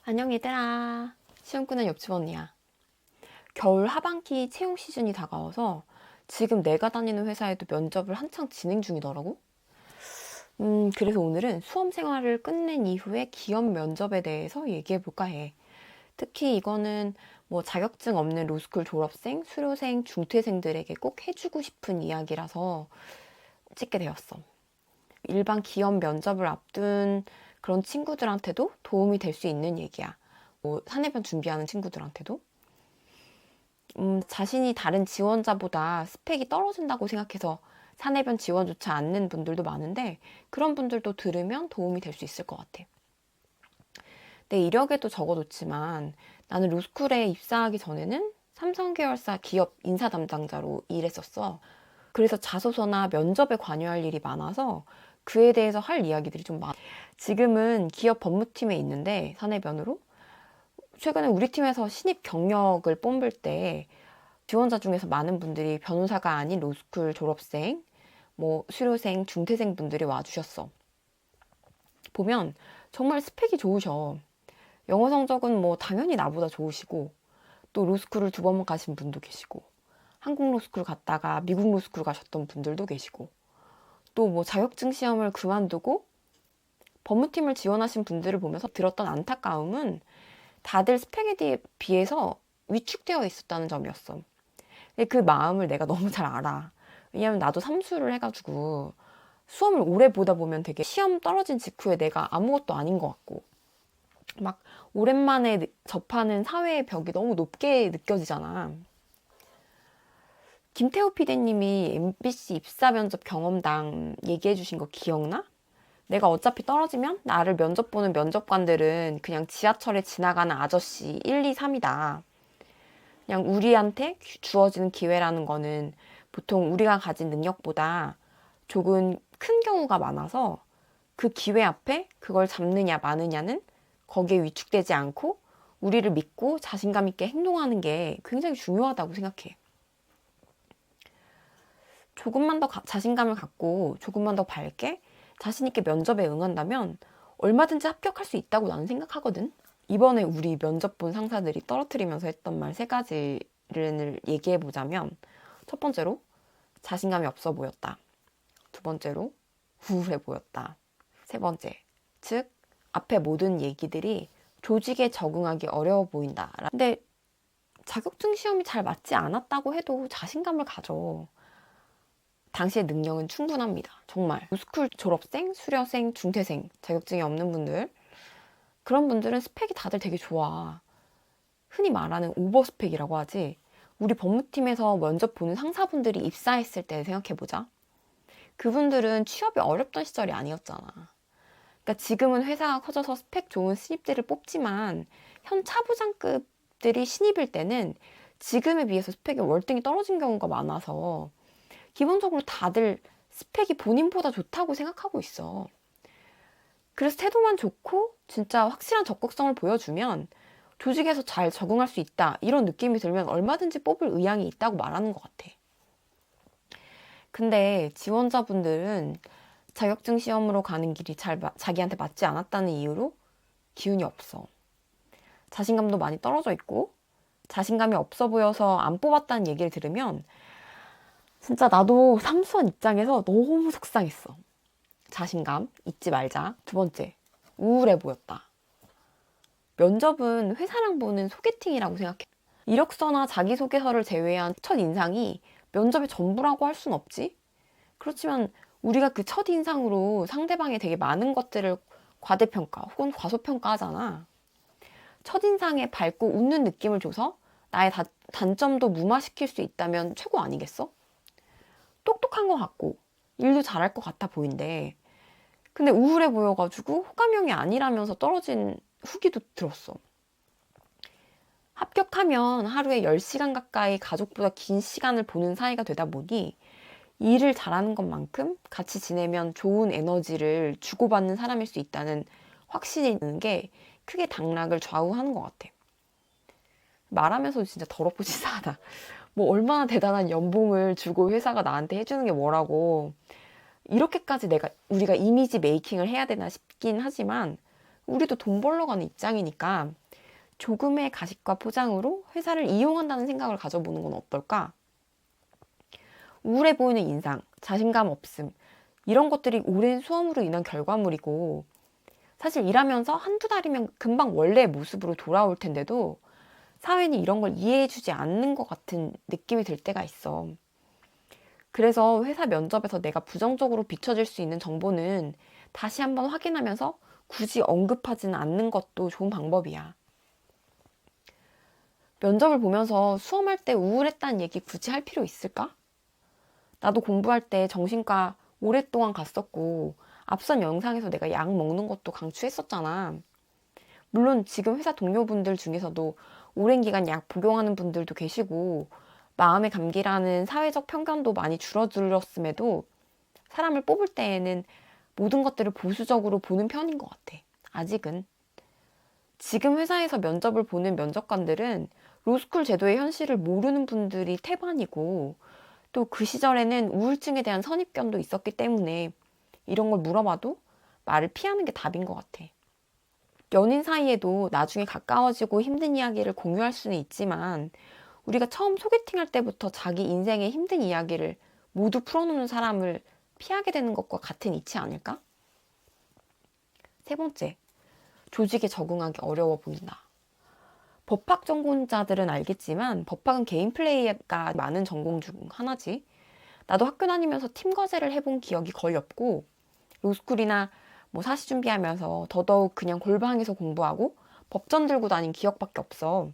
안녕 얘들아. 시험 끝난 옆집 언니야. 겨울 하반기 채용 시즌이 다가와서 지금 내가 다니는 회사에도 면접을 한창 진행 중이더라고. 그래서 오늘은 수험 생활을 끝낸 이후에 기업 면접에 대해서 얘기해 볼까 해. 특히 이거는 뭐 자격증 없는 로스쿨 졸업생, 수료생, 중퇴생들에게 꼭 해주고 싶은 이야기라서 찍게 되었어. 일반 기업 면접을 앞둔 그런 친구들한테도 도움이 될 수 있는 얘기야. 뭐 사내변 준비하는 친구들한테도. 자신이 다른 지원자보다 스펙이 떨어진다고 생각해서 사내변 지원조차 않는 분들도 많은데 그런 분들도 들으면 도움이 될 수 있을 것 같아. 내 이력에도 적어뒀지만 나는 로스쿨에 입사하기 전에는 삼성 계열사 기업 인사 담당자로 일했었어. 그래서 자소서나 면접에 관여할 일이 많아서 그에 대해서 할 이야기들이 좀 많아. 지금은 기업 법무팀에 있는데 사내변으로 최근에 우리 팀에서 신입 경력을 뽑을 때 지원자 중에서 많은 분들이 변호사가 아닌 로스쿨 졸업생, 뭐 수료생, 중퇴생 분들이 와주셨어. 보면 정말 스펙이 좋으셔. 영어 성적은 뭐 당연히 나보다 좋으시고 또 로스쿨을 2번 가신 분도 계시고 한국 로스쿨 갔다가 미국 로스쿨 가셨던 분들도 계시고 또 뭐 자격증 시험을 그만두고 법무팀을 지원하신 분들을 보면서 들었던 안타까움은 다들 스펙에 비해서 위축되어 있었다는 점이었어. 근데 그 마음을 내가 너무 잘 알아. 왜냐면 나도 삼수를 해가지고 수험을 오래 보다 보면 되게 시험 떨어진 직후에 내가 아무것도 아닌 것 같고 막 오랜만에 접하는 사회의 벽이 너무 높게 느껴지잖아. 김태호 PD님이 MBC 입사 면접 경험담 얘기해 주신 거 기억나? 내가 어차피 떨어지면 나를 면접 보는 면접관들은 그냥 지하철에 지나가는 아저씨 1, 2, 3이다. 그냥 우리한테 주어지는 기회라는 거는 보통 우리가 가진 능력보다 조금 큰 경우가 많아서 그 기회 앞에 그걸 잡느냐 마느냐는 거기에 위축되지 않고 우리를 믿고 자신감 있게 행동하는 게 굉장히 중요하다고 생각해. 조금만 더 자신감을 갖고 조금만 더 밝게 자신 있게 면접에 응한다면 얼마든지 합격할 수 있다고 나는 생각하거든. 이번에 우리 면접 본 상사들이 떨어뜨리면서 했던 말 3가지를 얘기해 보자면 첫 번째로 자신감이 없어 보였다. 두 번째로 우울해 보였다. 세 번째, 즉 앞에 모든 얘기들이 조직에 적응하기 어려워 보인다. 근데 자격증 시험이 잘 맞지 않았다고 해도 자신감을 가져. 당시의 능력은 충분합니다. 정말. 로스쿨 졸업생, 수료생, 중퇴생, 자격증이 없는 분들 그런 분들은 스펙이 다들 되게 좋아. 흔히 말하는 오버 스펙이라고 하지. 우리 법무팀에서 면접 보는 상사분들이 입사했을 때 생각해보자. 그분들은 취업이 어렵던 시절이 아니었잖아. 그러니까 지금은 회사가 커져서 스펙 좋은 신입들을 뽑지만 현 차부장급들이 신입일 때는 지금에 비해서 스펙이 월등히 떨어진 경우가 많아서 기본적으로 다들 스펙이 본인보다 좋다고 생각하고 있어. 그래서 태도만 좋고 진짜 확실한 적극성을 보여주면 조직에서 잘 적응할 수 있다 이런 느낌이 들면 얼마든지 뽑을 의향이 있다고 말하는 것 같아. 근데 지원자분들은 자격증 시험으로 가는 길이 자기한테 맞지 않았다는 이유로 기운이 없어. 자신감도 많이 떨어져 있고 자신감이 없어 보여서 안 뽑았다는 얘기를 들으면 진짜 나도 삼수한 입장에서 너무 속상했어. 자신감 잊지 말자. 두 번째, 우울해 보였다. 면접은 회사랑 보는 소개팅이라고 생각해. 이력서나 자기소개서를 제외한 첫 인상이 면접의 전부라고 할 순 없지. 그렇지만 우리가 그 첫 인상으로 상대방에 되게 많은 것들을 과대평가 혹은 과소평가하잖아. 첫 인상에 밝고 웃는 느낌을 줘서 나의 단점도 무마시킬 수 있다면 최고 아니겠어? 똑똑한 것 같고 일도 잘할 것 같아 보인대. 근데 우울해 보여가지고 호감형이 아니라면서 떨어진 후기도 들었어. 합격하면 하루에 10시간 가까이 가족보다 긴 시간을 보는 사이가 되다 보니 일을 잘하는 것만큼 같이 지내면 좋은 에너지를 주고받는 사람일 수 있다는 확신이 드는 게 크게 당락을 좌우하는 것 같아. 말하면서도 진짜 더럽고 치사하다. 뭐 얼마나 대단한 연봉을 주고 회사가 나한테 해주는 게 뭐라고 이렇게까지 우리가 이미지 메이킹을 해야 되나 싶긴 하지만 우리도 돈 벌러 가는 입장이니까 조금의 가식과 포장으로 회사를 이용한다는 생각을 가져보는 건 어떨까? 우울해 보이는 인상, 자신감 없음, 이런 것들이 오랜 수험으로 인한 결과물이고, 사실 일하면서 한두 달이면 금방 원래의 모습으로 돌아올 텐데도 사회는 이런 걸 이해해주지 않는 것 같은 느낌이 들 때가 있어. 그래서 회사 면접에서 내가 부정적으로 비춰질 수 있는 정보는 다시 한번 확인하면서 굳이 언급하지는 않는 것도 좋은 방법이야. 면접을 보면서 수험할 때 우울했다는 얘기 굳이 할 필요 있을까? 나도 공부할 때 정신과 오랫동안 갔었고, 앞선 영상에서 내가 약 먹는 것도 강추했었잖아. 물론 지금 회사 동료분들 중에서도 오랜 기간 약 복용하는 분들도 계시고, 마음의 감기라는 사회적 편견도 많이 줄어들었음에도 사람을 뽑을 때에는 모든 것들을 보수적으로 보는 편인 것 같아. 아직은. 지금 회사에서 면접을 보는 면접관들은 로스쿨 제도의 현실을 모르는 분들이 태반이고, 또 그 시절에는 우울증에 대한 선입견도 있었기 때문에 이런 걸 물어봐도 말을 피하는 게 답인 것 같아. 연인 사이에도 나중에 가까워지고 힘든 이야기를 공유할 수는 있지만, 우리가 처음 소개팅할 때부터 자기 인생의 힘든 이야기를 모두 풀어놓는 사람을 피하게 되는 것과 같은 이치 아닐까? 세 번째, 조직에 적응하기 어려워 보인다. 법학 전공자들은 알겠지만 법학은 개인 플레이가 많은 전공 중 하나지. 나도 학교 다니면서 팀 과제를 해본 기억이 거의 없고, 로스쿨이나 뭐 사시 준비하면서 더더욱 그냥 골방에서 공부하고 법전 들고 다닌 기억밖에 없어.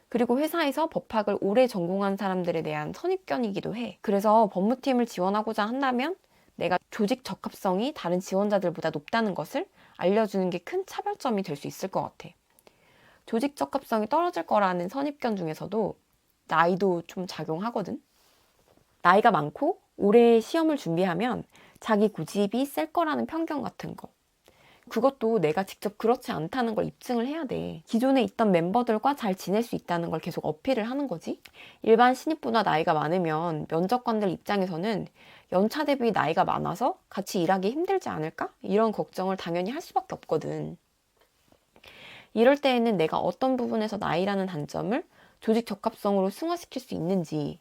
그리고 회사에서 법학을 오래 전공한 사람들에 대한 선입견이기도 해. 그래서 법무팀을 지원하고자 한다면 내가 조직 적합성이 다른 지원자들보다 높다는 것을 알려주는 게 큰 차별점이 될 수 있을 것 같아. 조직 적합성이 떨어질 거라는 선입견 중에서도 나이도 좀 작용하거든. 나이가 많고 오래 시험을 준비하면 자기 고집이 셀 거라는 편견 같은 거. 그것도 내가 직접 그렇지 않다는 걸 입증을 해야 돼. 기존에 있던 멤버들과 잘 지낼 수 있다는 걸 계속 어필을 하는 거지. 일반 신입보다 나이가 많으면 면접관들 입장에서는 연차 대비 나이가 많아서 같이 일하기 힘들지 않을까? 이런 걱정을 당연히 할 수밖에 없거든. 이럴 때에는 내가 어떤 부분에서 나이라는 단점을 조직 적합성으로 승화시킬 수 있는지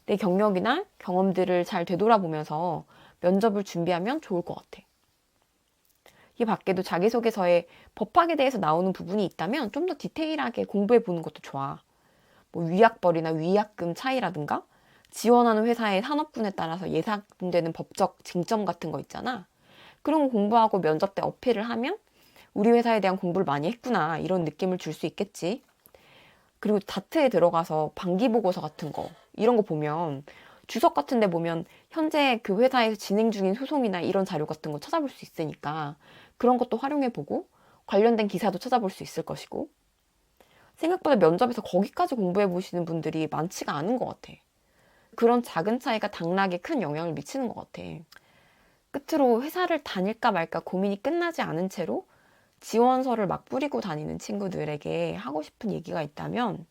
내 경력이나 경험들을 잘 되돌아보면서 면접을 준비하면 좋을 것 같아. 이 밖에도 자기소개서에 법학에 대해서 나오는 부분이 있다면 좀 더 디테일하게 공부해 보는 것도 좋아. 뭐 위약벌이나 위약금 차이라든가 지원하는 회사의 산업군에 따라서 예상되는 법적 쟁점 같은 거 있잖아. 그런 거 공부하고 면접 때 어필을 하면 우리 회사에 대한 공부를 많이 했구나 이런 느낌을 줄 수 있겠지. 그리고 다트에 들어가서 반기보고서 같은 거 이런 거 보면 주석 같은 데 보면 현재 그 회사에서 진행 중인 소송이나 이런 자료 같은 거 찾아볼 수 있으니까 그런 것도 활용해보고 관련된 기사도 찾아볼 수 있을 것이고, 생각보다 면접에서 거기까지 공부해보시는 분들이 많지가 않은 것 같아. 그런 작은 차이가 당락에 큰 영향을 미치는 것 같아. 끝으로 회사를 다닐까 말까 고민이 끝나지 않은 채로 지원서를 막 뿌리고 다니는 친구들에게 하고 싶은 얘기가 있다면,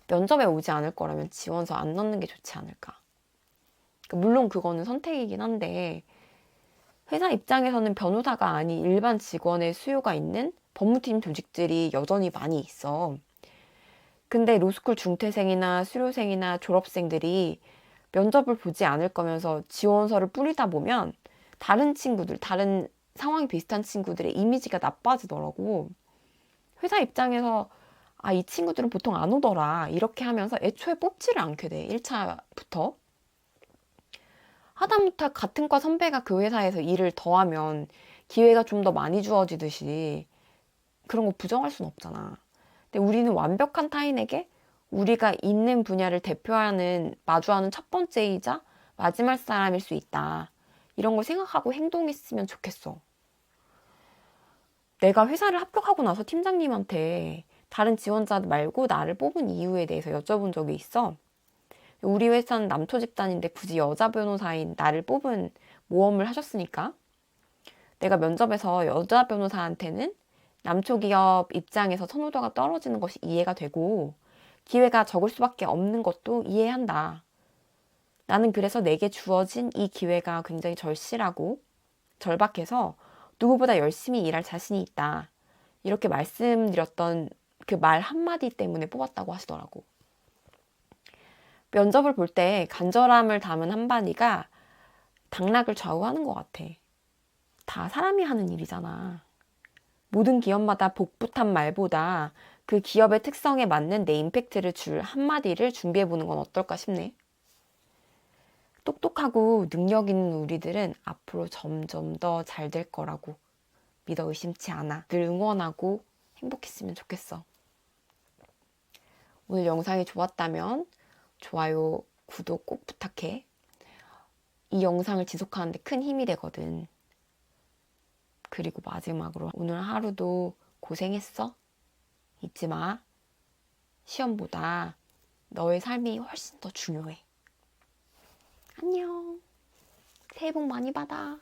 면접에 오지 않을 거라면 지원서 안 넣는 게 좋지 않을까. 물론 그거는 선택이긴 한데, 회사 입장에서는 변호사가 아닌 일반 직원의 수요가 있는 법무팀 조직들이 여전히 많이 있어. 근데 로스쿨 중퇴생이나 수료생이나 졸업생들이 면접을 보지 않을 거면서 지원서를 뿌리다 보면 다른 친구들, 다른 상황이 비슷한 친구들의 이미지가 나빠지더라고. 회사 입장에서 이 친구들은 보통 안 오더라 이렇게 하면서 애초에 뽑지를 않게 돼. 1차부터. 하다못해 같은 과 선배가 그 회사에서 일을 더 하면 기회가 좀 더 많이 주어지듯이 그런 거 부정할 순 없잖아. 근데 우리는 완벽한 타인에게 우리가 있는 분야를 대표하는, 마주하는 첫 번째이자 마지막 사람일 수 있다. 이런 걸 생각하고 행동했으면 좋겠어. 내가 회사를 합격하고 나서 팀장님한테 다른 지원자 말고 나를 뽑은 이유에 대해서 여쭤본 적이 있어. 우리 회사는 남초 집단인데 굳이 여자 변호사인 나를 뽑은 모험을 하셨으니까 내가 면접에서 여자 변호사한테는 남초 기업 입장에서 선호도가 떨어지는 것이 이해가 되고 기회가 적을 수밖에 없는 것도 이해한다. 나는 그래서 내게 주어진 이 기회가 굉장히 절실하고 절박해서 누구보다 열심히 일할 자신이 있다. 이렇게 말씀드렸던 그 말 한마디 때문에 뽑았다고 하시더라고. 면접을 볼 때 간절함을 담은 한마디가 당락을 좌우하는 것 같아. 다 사람이 하는 일이잖아. 모든 기업마다 복붙한 말보다 그 기업의 특성에 맞는 내 임팩트를 줄 한마디를 준비해보는 건 어떨까 싶네. 똑똑하고 능력 있는 우리들은 앞으로 점점 더 잘 될 거라고 믿어 의심치 않아. 늘 응원하고 행복했으면 좋겠어. 오늘 영상이 좋았다면 좋아요, 구독 꼭 부탁해. 이 영상을 지속하는데 큰 힘이 되거든. 그리고 마지막으로 오늘 하루도 고생했어? 잊지 마. 시험보다 너의 삶이 훨씬 더 중요해. 안녕. 새해 복 많이 받아.